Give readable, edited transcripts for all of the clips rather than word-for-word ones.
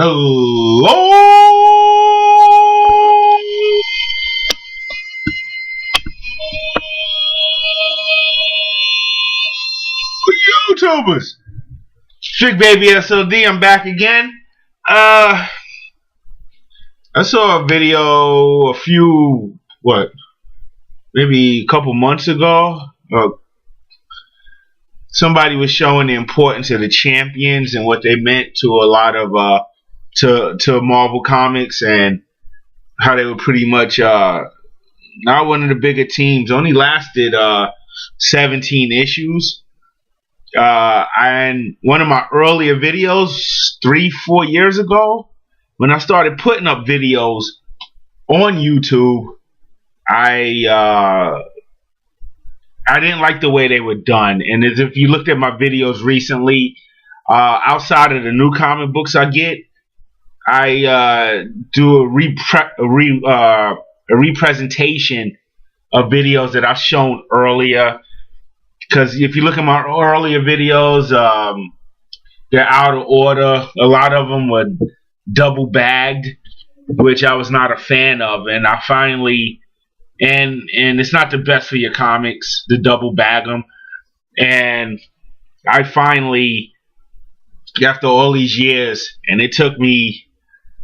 Hello, YouTubers. Bigbabysld, I'm back again. I saw a video maybe a couple months ago. Somebody was showing the importance of the champions and what they meant to a lot of to Marvel Comics, and how they were pretty much not one of the bigger teams. Only lasted 17 issues. And one of my earlier videos, 3-4 years ago, when I started putting up videos on YouTube, I didn't like the way they were done. And as if you looked at my videos recently, outside of the new comic books I get, I do a representation of videos that I've shown earlier. Because if you look at my earlier videos, they're out of order. A lot of them were double bagged, which I was not a fan of. And I finally, and it's not the best for your comics to double bag them. And I finally, after all these years, and it took me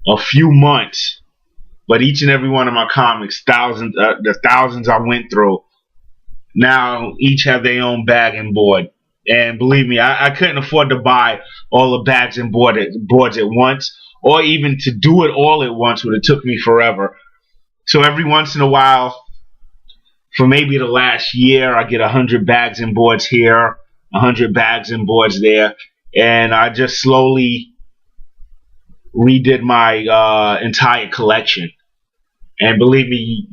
a few months, but each and every one of my comics, the thousands I went through, now each have their own bag and board. And believe me, I couldn't afford to buy all the bags and boards at once, or even to do it all at once would have took me forever. So every once in a while, for maybe the last year, I get 100 bags and boards here, 100 bags and boards there, and I just slowly redid my entire collection. And believe me,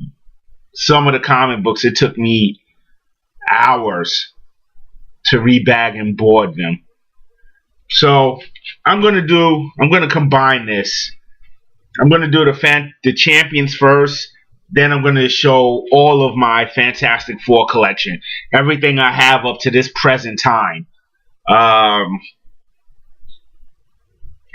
some of the comic books, it took me hours to rebag and board them. So I'm gonna combine this. I'm gonna do the champions first, then I'm gonna show all of my Fantastic Four collection, everything I have up to this present time.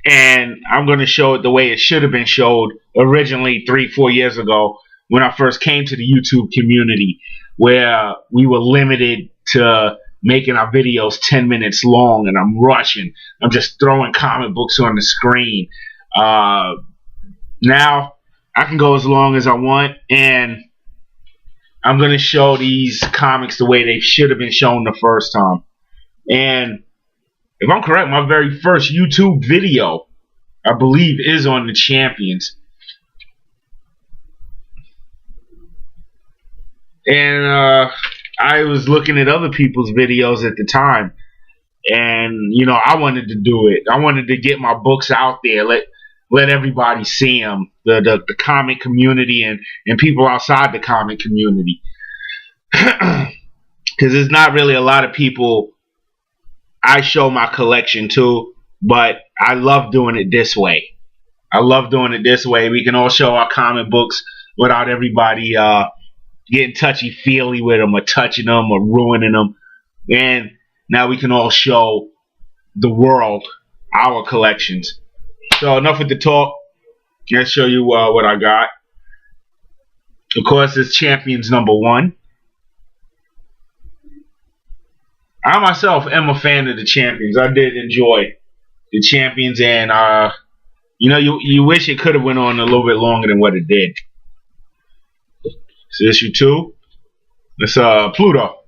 And I'm going to show it the way it should have been showed originally 3-4 years ago, when I first came to the YouTube community, where we were limited to making our videos 10 minutes long, and I'm rushing. I'm just throwing comic books on the screen. Now I can go as long as I want, and I'm going to show these comics the way they should have been shown the first time. And if I'm correct, my very first YouTube video, I believe, is on the champions. And I was looking at other people's videos at the time, and you know, I wanted to do it. I wanted to get my books out there, let everybody see them, the comic community and people outside the comic community, because there's not really a lot of people I show my collection to, but I love doing it this way. I love doing it this way. We can all show our comic books without everybody getting touchy-feely with them, or touching them, or ruining them. And now we can all show the world our collections. So enough with the talk. Let's show you what I got. Of course, it's Champions #1. I myself am a fan of the champions. I did enjoy the champions, and you know, you wish it could have went on a little bit longer than what it did. So issue 2. It's Pluto.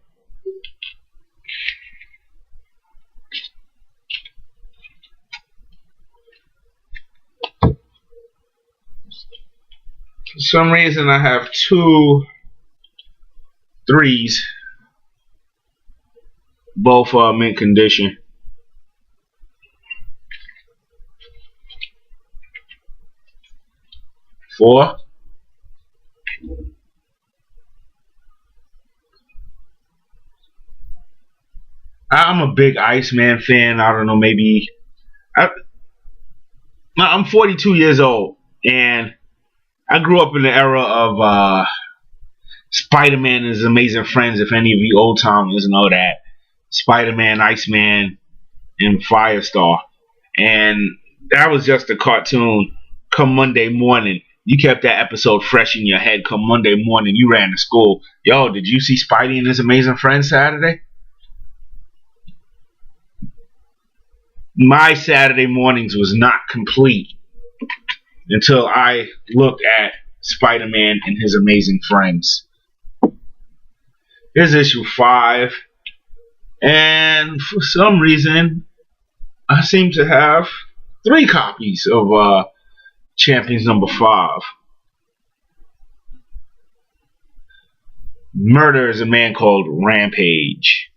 For some reason, I have 2 3s. Both are mint condition. Four. I'm a big Iceman fan. I don't know, maybe I'm 42 years old, and I grew up in the era of Spider-Man and His Amazing Friends. If any of you old timers know that. Spider-Man, Iceman, and Firestar. And that was just a cartoon. Come Monday morning, you kept that episode fresh in your head. Come Monday morning, you ran to school. Yo, did you see Spidey and his amazing friends Saturday? My Saturday mornings was not complete until I looked at Spider-Man and his amazing friends. Here's issue 5. And for some reason, I seem to have 3 copies of Champions number 5. Murder is a man called Rampage.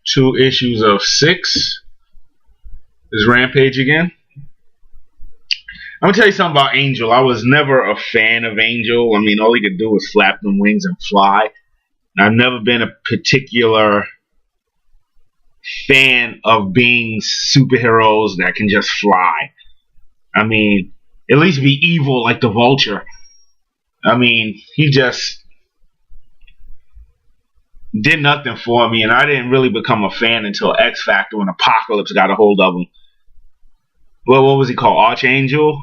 Two issues of 6 is Rampage again. I'm gonna tell you something about Angel. I was never a fan of Angel. I mean, all he could do was flap them wings and fly. I've never been a particular fan of being superheroes that can just fly. I mean, at least be evil like the Vulture. I mean, he just did nothing for me, and I didn't really become a fan until X Factor when Apocalypse got a hold of him. Well, what was he called? Archangel?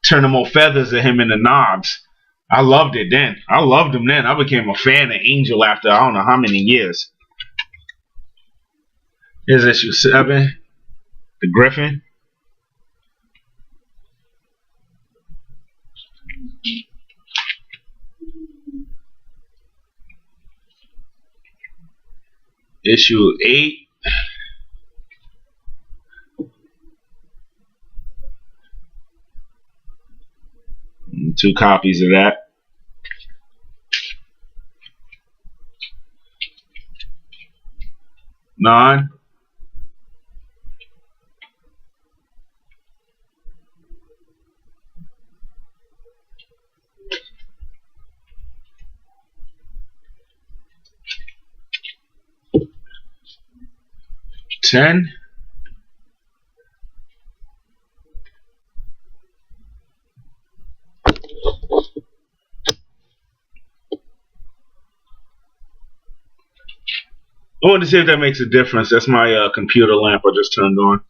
Turn them more feathers at him in the knobs. I loved it then. I loved him then. I became a fan of Angel after I don't know how many years. Here's issue 7. The Griffin. Issue 8. Two copies of that. Nine. Ten. I want to see if that makes a difference. That's my computer lamp I just turned on.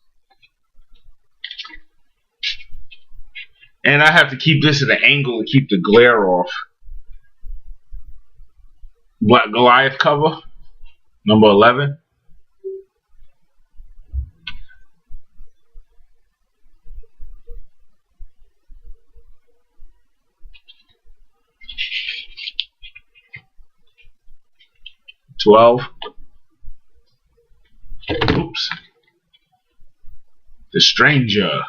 And I have to keep this at an angle to keep the glare off. What, Goliath cover? Number 11. $12. Oops. The Stranger.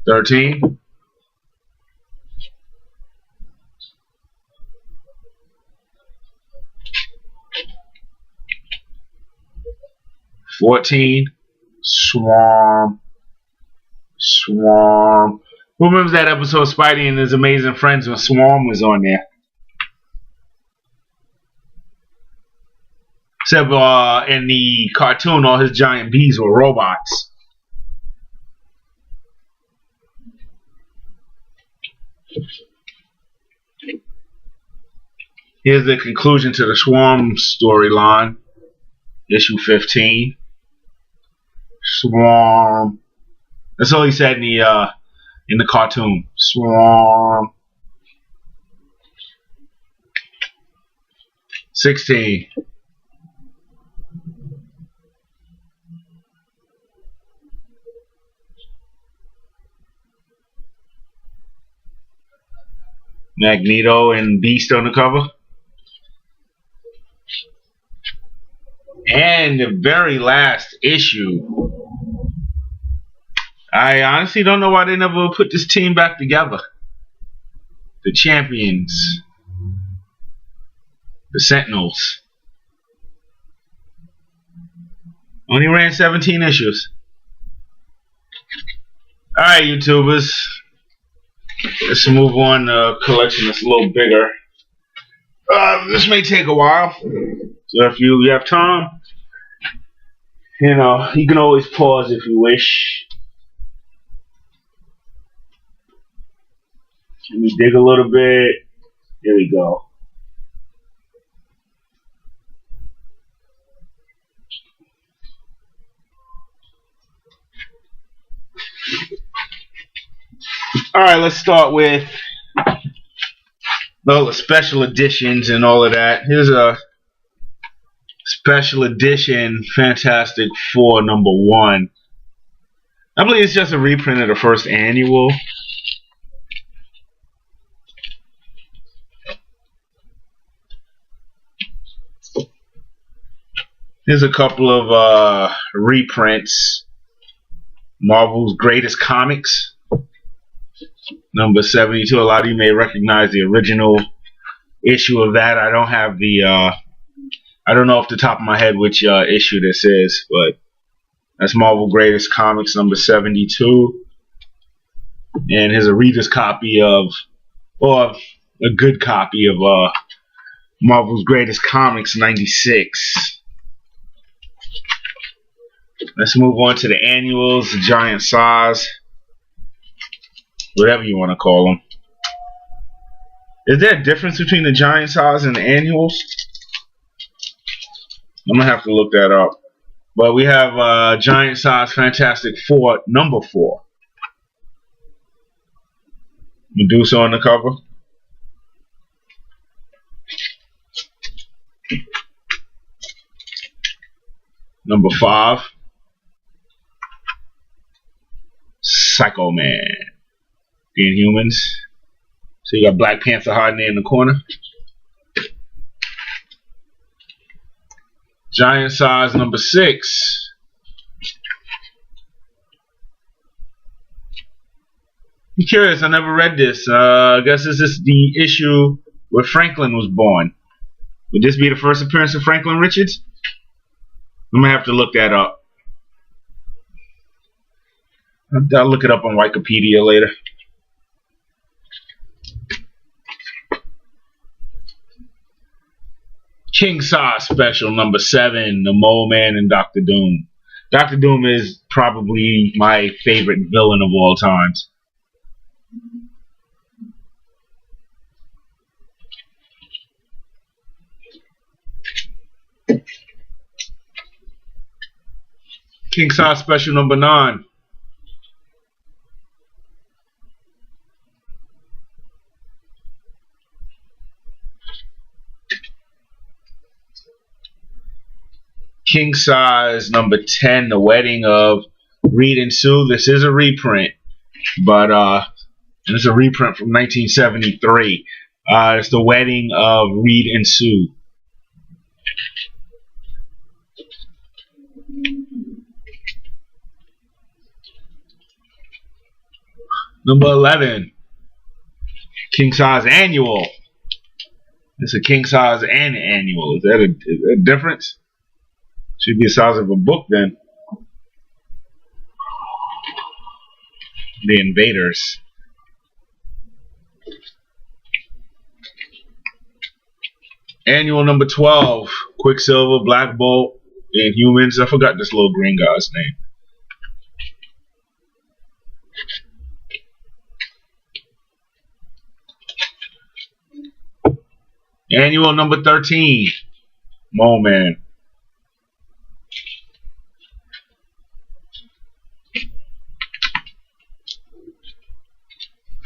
$13. $14. Swarm. Who remembers that episode of Spidey and his amazing friends when Swarm was on there? Except in the cartoon, all his giant bees were robots. Here's the conclusion to the Swarm storyline. Issue 15. Swarm. That's all he said in the cartoon. Swarm. 16. Magneto and Beast on the cover. And the very last issue. I honestly don't know why they never put this team back together. The Champions. The Sentinels. Only ran 17 issues. Alright, YouTubers. Let's move on to a collection that's a little bigger. This may take a while. So if you have time, You know, you can always pause if you wish. Let me dig a little bit. There we go. Alright, let's start with the special editions and all of that. Here's a special edition Fantastic Four #1. I believe it's just a reprint of the first annual. Here's a couple of reprints. Marvel's Greatest Comics, #72. A lot of you may recognize the original issue of that. I don't have the I don't know off the top of my head which issue this is, but that's Marvel Greatest Comics #72. And here's a reader's copy of, or a good copy of Marvel's Greatest Comics '96. Let's move on to the annuals, the giant size, whatever you want to call them. Is there a difference between the giant size and the annuals? I'm going to have to look that up. But we have giant size Fantastic Four #4. Medusa on the cover. #5. Psycho Man. The Inhumans. So you got Black Panther hiding there in the corner. Giant size #6. I'm curious, I never read this. I guess this is the issue where Franklin was born. Would this be the first appearance of Franklin Richards? I'm going to have to look that up. I'll look it up on Wikipedia later. King Size Special #7, The Mole Man and Dr. Doom. Dr. Doom is probably my favorite villain of all times. King Size Special #9. King Size #10, The Wedding of Reed and Sue. This is a reprint, but it's a reprint from 1973. It's The Wedding of Reed and Sue. #11, King Size Annual. It's a King Size and Annual. Is that a difference? Should be the size of a book then. The Invaders. Annual #12, Quicksilver, Black Bolt, Inhumans. I forgot this little green guy's name. Annual #13, Mole Man.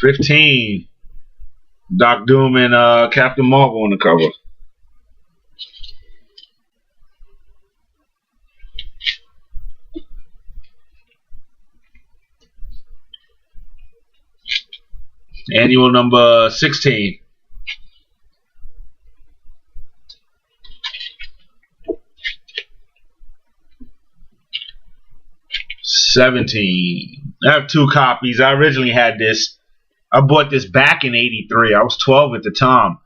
#15, Doc Doom and Captain Marvel on the cover. Annual #16. #17. I have 2 copies. I originally had this. I bought this back in '83. I was 12 at the time.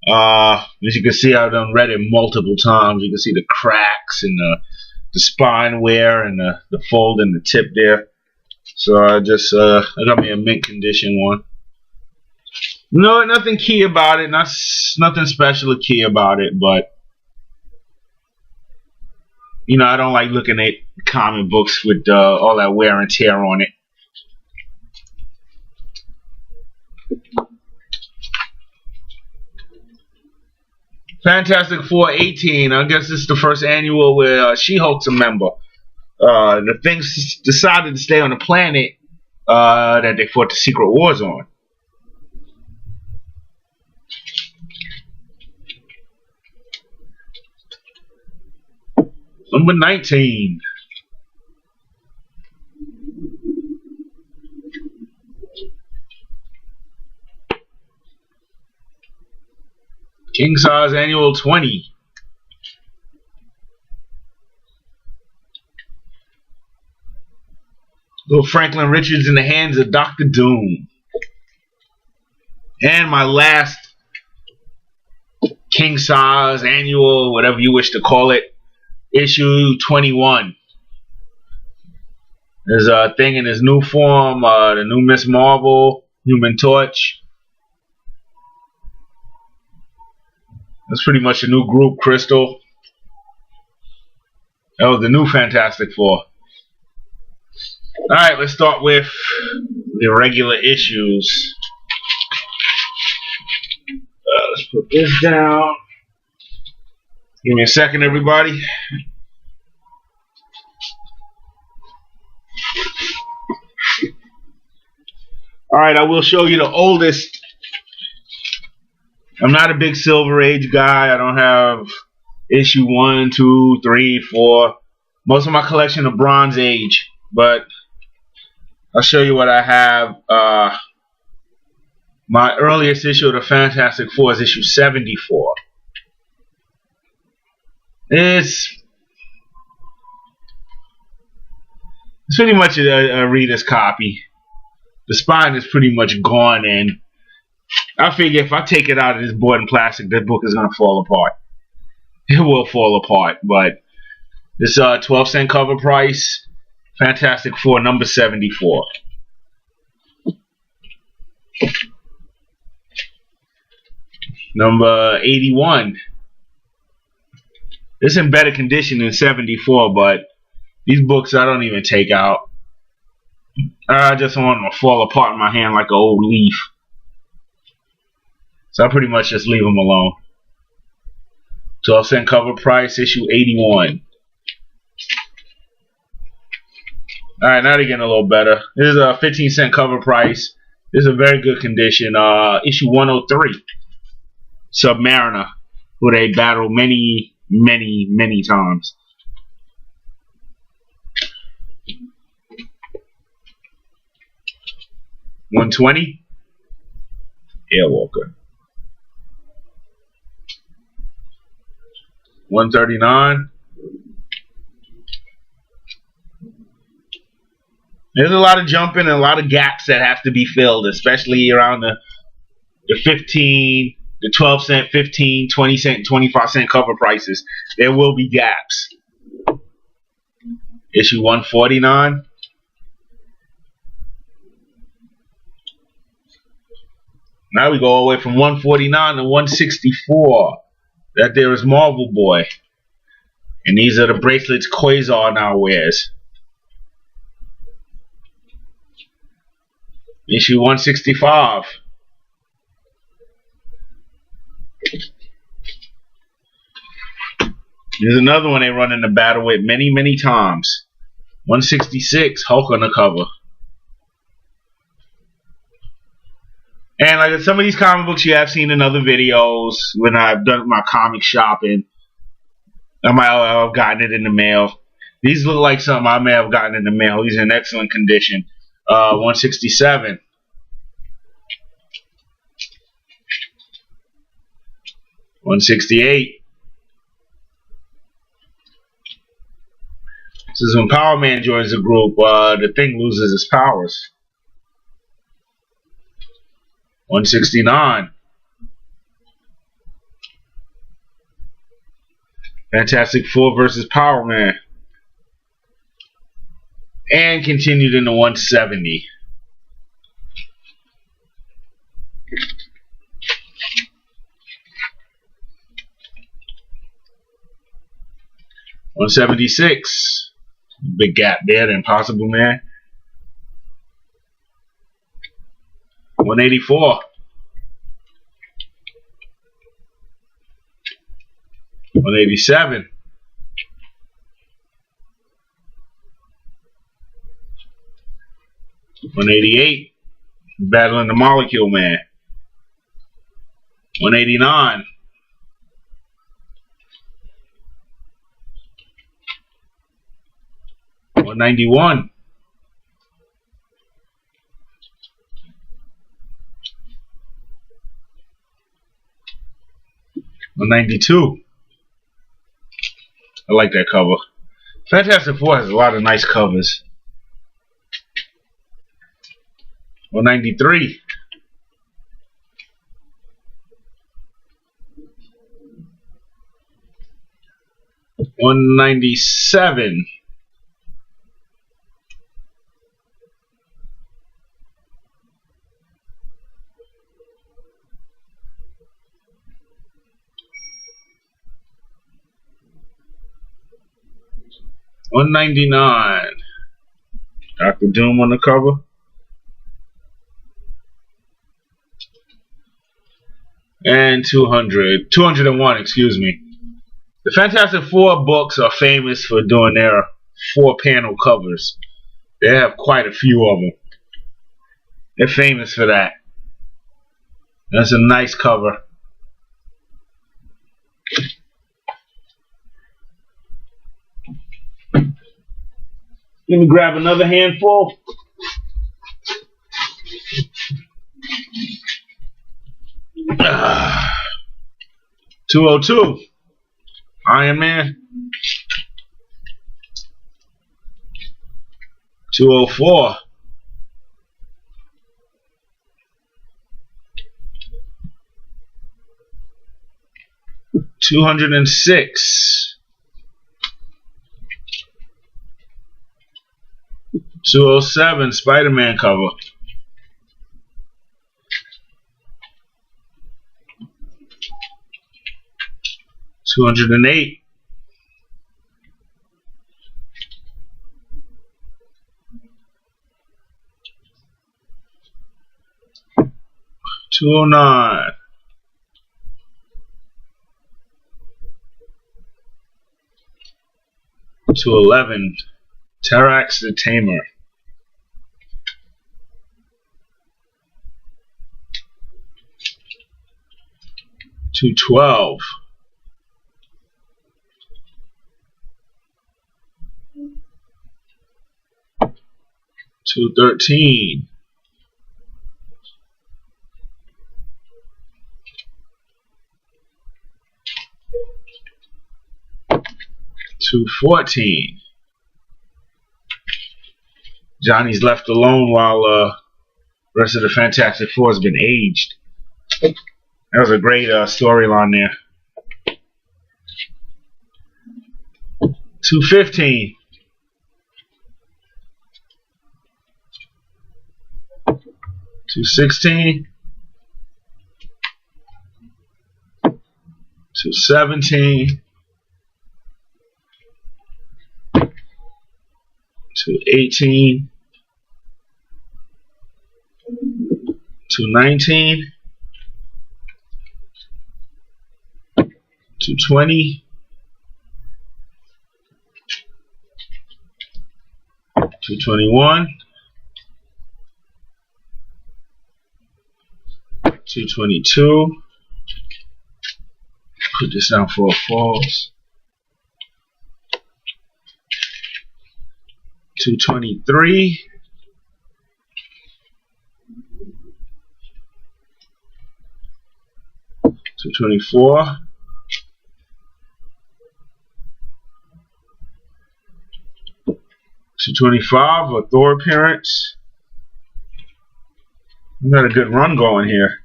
As you can see, I've done read it multiple times. You can see the cracks and the spine wear and the fold in the tip there. So I got me a mint condition one. No, nothing key about it. Nothing special or key about it, but You know, I don't like looking at comic books with all that wear and tear on it. Fantastic Four 18. I guess this is the first annual where She-Hulk's a member. The Things decided to stay on the planet that they fought the Secret Wars on. Number 19. King Size Annual 20. Little Franklin Richards in the hands of Dr. Doom. And my last King Size Annual, whatever you wish to call it, issue 21. There's a thing in his new form, the new Miss Marvel, Human Torch. That's pretty much a new group, Crystal. That was the new Fantastic Four. Alright, let's start with the regular issues. Let's put this down. Give me a second, everybody. Alright, I will show you the oldest. I'm not a big Silver Age guy. I don't have issue 1, 2, 3, 4. Most of my collection are Bronze Age, but I'll show you what I have. My earliest issue of the Fantastic Four is issue 74. It's pretty much a reader's copy. The spine is pretty much gone, and I figure if I take it out of this board and plastic, this book is going to fall apart. It will fall apart, but this 12-cent cover price, Fantastic Four number 74. Number 81. It's in better condition than 74, but these books I don't even take out. I just want them to fall apart in my hand like an old leaf. So I pretty much just leave them alone. 12-cent cover price, issue 81. Alright, now they're getting a little better. This is a 15-cent cover price. This is a very good condition. Issue 103. Submariner, who they battle many times. $120. Airwalker. $139. There's a lot of jumping and a lot of gaps that have to be filled, especially around the 15, the 12-cent, 15, 20-cent, 25-cent cover prices. There will be gaps. Issue 149. Now we go all the way from 149 to 164. That there is Marvel Boy. And these are the bracelets Quasar now wears. Issue 165. There's another one they run in the battle with many times. 166, Hulk on the cover. And like some of these comic books you have seen in other videos when I've done my comic shopping. I might have gotten it in the mail. These look like something I may have gotten in the mail. These are in excellent condition. 167. $168. This is when Power Man joins the group. The Thing loses his powers. 169. Fantastic Four versus Power Man. And continued into 170. 176. Big gap there, the Impossible Man. 184. 187. 188. Battling the Molecule Man. 189. 191. 192. I like that cover. Fantastic Four has a lot of nice covers. 193. 197. 199. Dr. Doom on the cover. And 200. 201, excuse me. The Fantastic Four books are famous for doing their 4-panel covers. They have quite a few of them. They're famous for that. That's a nice cover. Let me grab another handful. Ah. 202. Iron Man. 204. 206. 207 Spider-Man cover. 208. 209. 211 Tarax the Tamer. 212. 213. 214. Johnny's left alone while the rest of the Fantastic Four has been aged. That was a great storyline there. 215. 216. 217. 218. 219. 220. 221. 222. Put this down for a false. 223. 224. 225, a Thor appearance. We got a good run going here.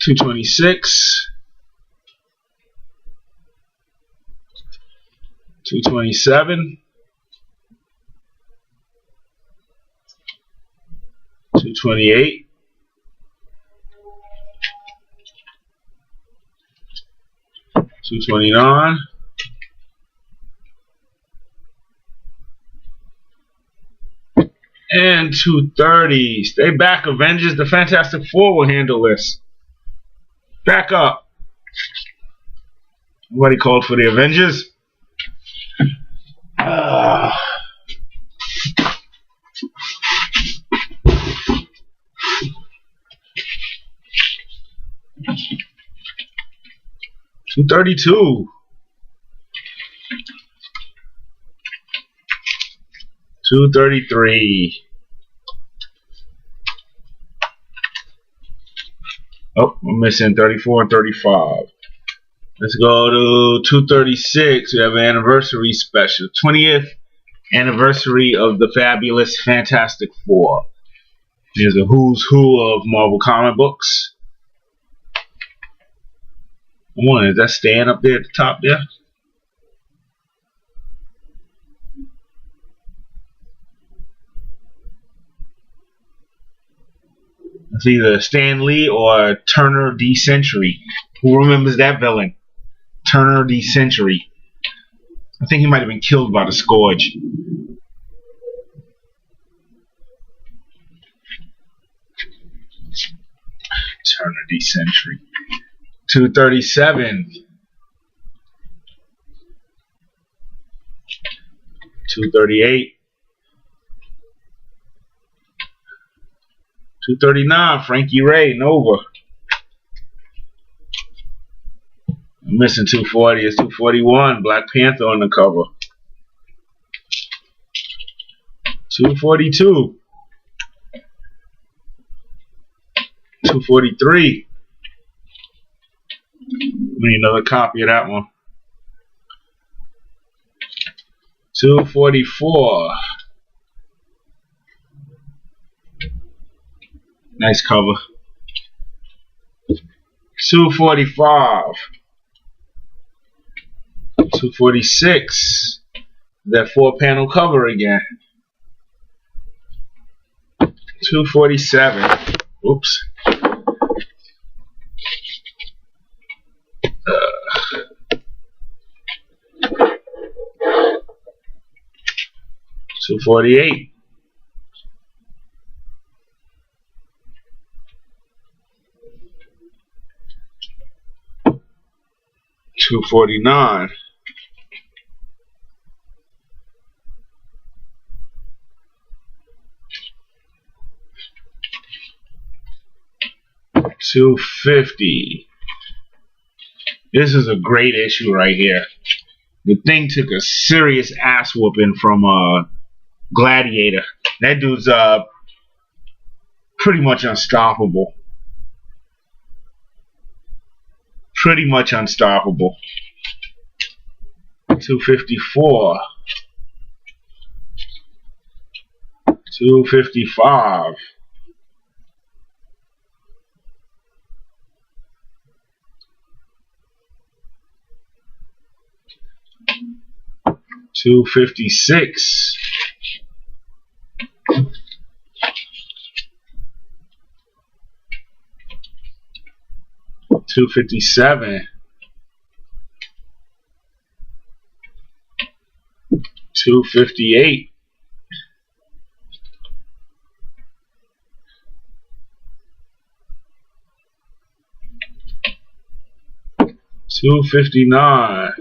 226. 227. 228. 229. And 230. Stay back, Avengers. The Fantastic Four will handle this. Back up. Nobody called for the Avengers. 232. 233. Oh, we're missing 34 and 35. Let's go to 236. We have an anniversary special. 20th anniversary of the fabulous Fantastic Four. There's a who's who of Marvel comic books. One, is that staying up there at the top there? It's either Stan Lee or Turner D. Century. Who remembers that villain? Turner D. Century. I think he might have been killed by the Scourge. Turner D. Century. 237. 238. 239. Frankie Ray, Nova. I'm missing 240. It's 241. Black Panther on the cover. 242. 243. We need another copy of that one. 244. Nice cover. 245. 246. That 4-panel cover again. 247. Oops. 248. 249. 250. This is a great issue right here. The Thing took a serious ass whooping from Gladiator. That dude's pretty much unstoppable. Pretty much unstoppable. 254. 255. 256. 257. 258. 259.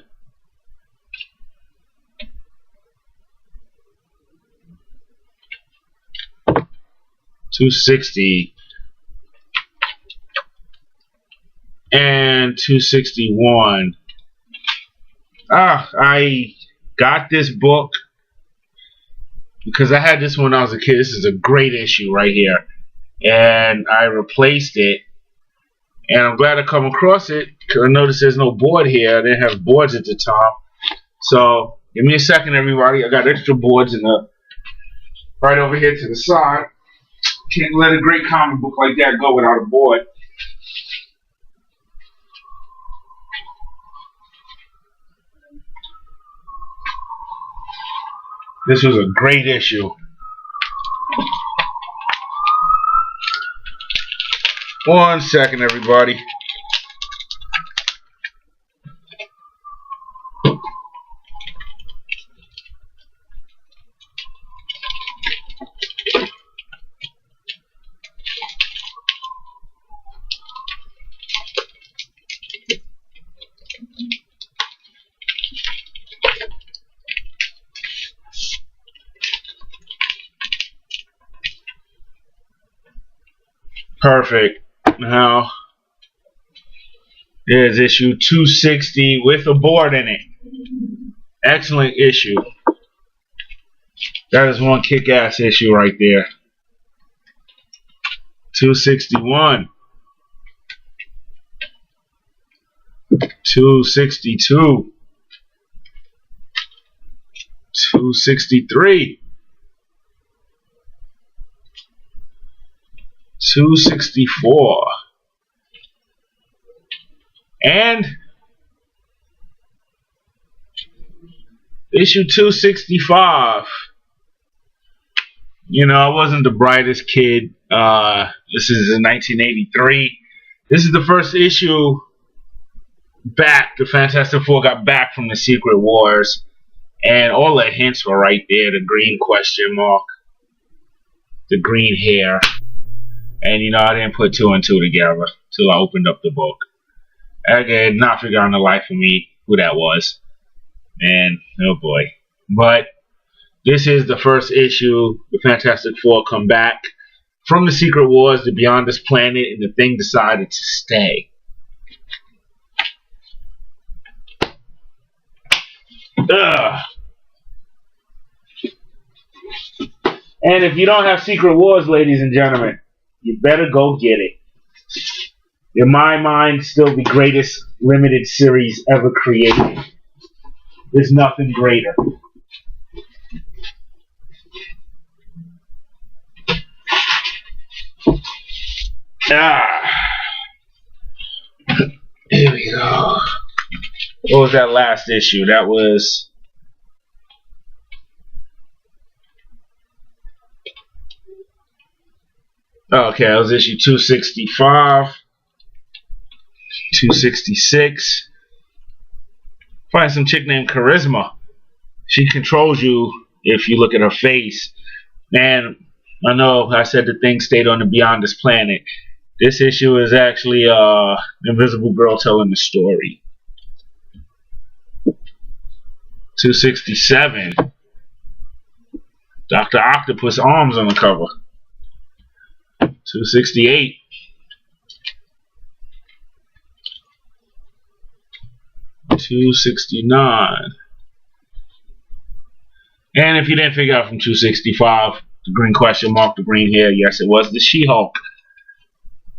260. And 261. I got this book because I had this when I was a kid. This is a great issue right here. And I replaced it. And I'm glad I come across it because I noticed there's no board here. I didn't have boards at the time. So give me a second, everybody. I got extra boards in the right over here to the side. Can't let a great comic book like that go without a board. This was a great issue. One second, everybody. Perfect. Now, there's issue 260 with a board in it. Excellent issue. That is one kick-ass issue right there. 261. 262. 263. 264. And issue 265. You know, I wasn't the brightest kid. This is in 1983. This is the first issue back. The Fantastic Four got back from the Secret Wars. And all the hints were right there. The green question mark. The green hair. And, you know, I didn't put two and two together until I opened up the book. I could not figure out in the life of me who that was. And, oh boy. But this is the first issue. The Fantastic Four come back from the Secret Wars to beyond this planet, and the Thing decided to stay. Ugh. And if you don't have Secret Wars, ladies and gentlemen, you better go get it. In my mind, still the greatest limited series ever created. There's nothing greater. Here we go. What was that last issue? That was... okay, that was issue 265. 266. Find some chick named Charisma. She controls you if you look at her face. And I know I said the Thing stayed on the beyond this planet. This issue is actually the Invisible Girl telling the story. 267. Dr. Octopus arms on the cover. 268. 269. And if you didn't figure out from 265, the green question mark, the green hair, yes, it was the She-Hulk.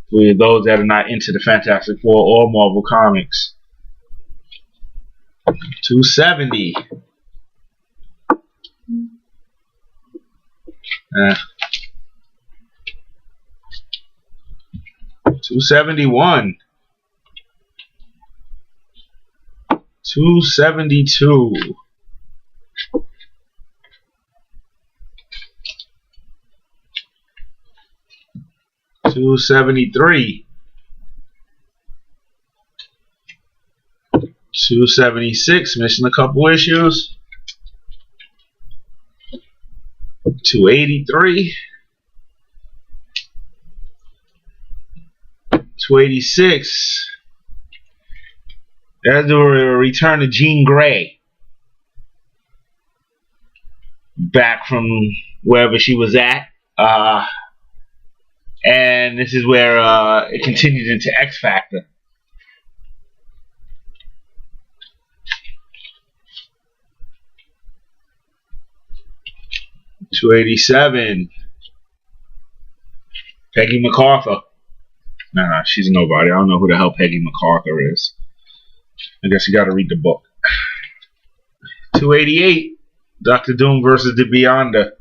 For those that are not into the Fantastic Four or Marvel Comics. 270. 271. 272. 273. 276, missing a couple issues. 283. 286. That's the return of Jean Grey. Back from wherever she was at. And this is where it continued into X Factor. 287. Peggy MacArthur. Nah, she's a nobody. I don't know who the hell Peggy MacArthur is. I guess you gotta read the book. 288. Doctor Doom versus the Beyonder.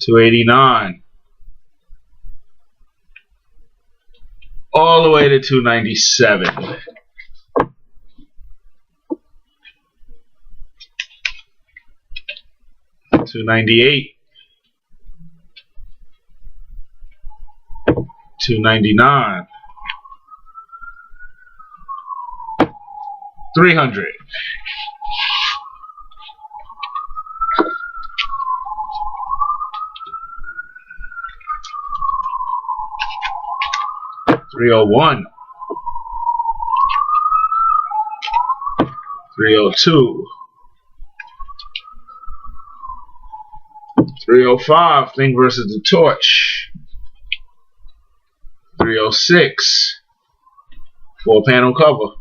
289. All the way to 297. 298. 299. 300. 301. 302. 305, Thing versus the Torch. 306, 4-panel cover.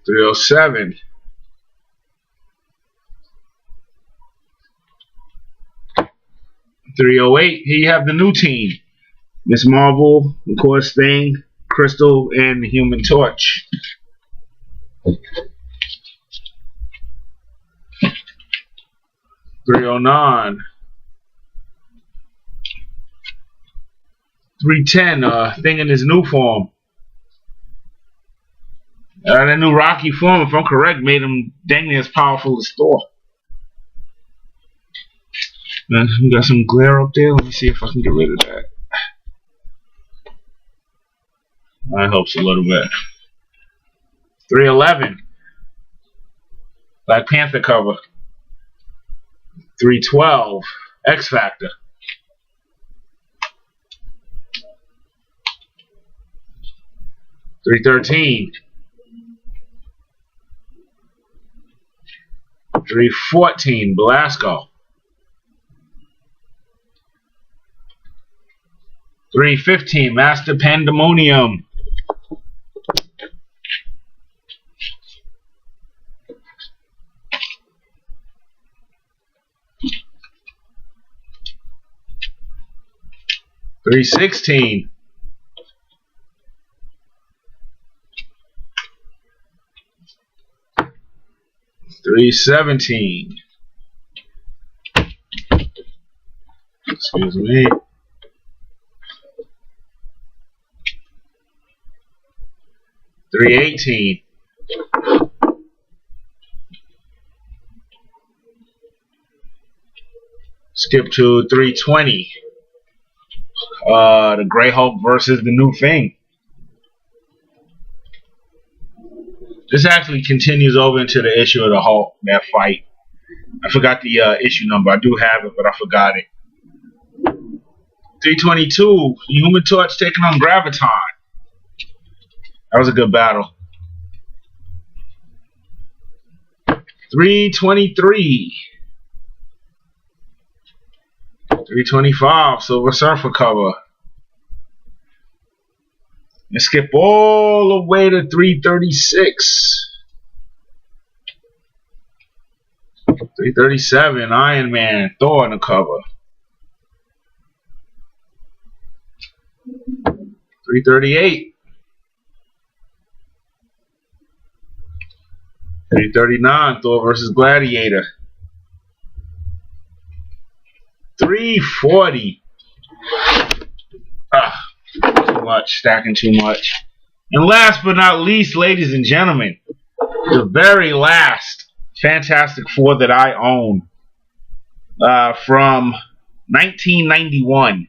307. 308, here you have the new team. Miss Marvel, of course, Thing, Crystal, and the Human Torch. 309. 310, Thing in his new form. That new Rocky form, if I'm correct, made him dang near as powerful as Thor. We got some glare up there. Let me see if I can get rid of that. That helps a little bit. 311. Black Panther cover. 312. X Factor. 313. 314. Belasco. 315. Master Pandemonium. 316. 317. Excuse me. 318. Skip to 320. The Grey Hulk versus the New Thing. This actually continues over into the issue of the Hulk, that fight. I forgot the issue number. I do have it, but I forgot it. 322. Human Torch taking on Graviton. That was a good battle. 323. 325. Silver Surfer cover. And skip all the way to 336. 337. Iron Man. Thor on the cover. 338. 339. Thor versus Gladiator. 340. Too much. Stacking too much. And last but not least, ladies and gentlemen, the very last Fantastic Four that I own from 1991.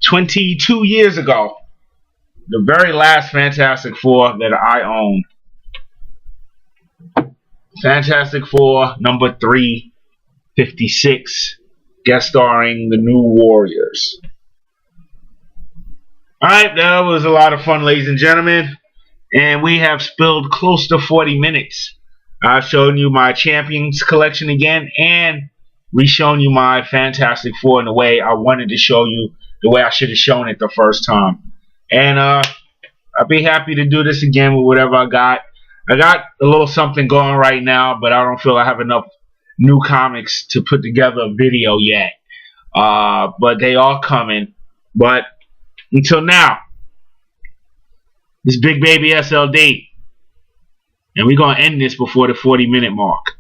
22 years ago. The very last Fantastic Four that I own. Fantastic Four number 356. Guest starring the New Warriors. Alright, that was a lot of fun, ladies and gentlemen. And we have spilled close to 40 minutes. I've shown you my Champions collection again, and re-shown you my Fantastic Four in the way I wanted to show you, the way I should have shown it the first time. And I'd be happy to do this again with whatever I got. I got a little something going right now, but I don't feel I have enough new comics to put together a video yet. But they are coming. But until now, this Bigbabysld SLD. And we're going to end this before the 40-minute mark.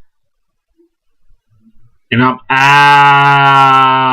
And I'm out.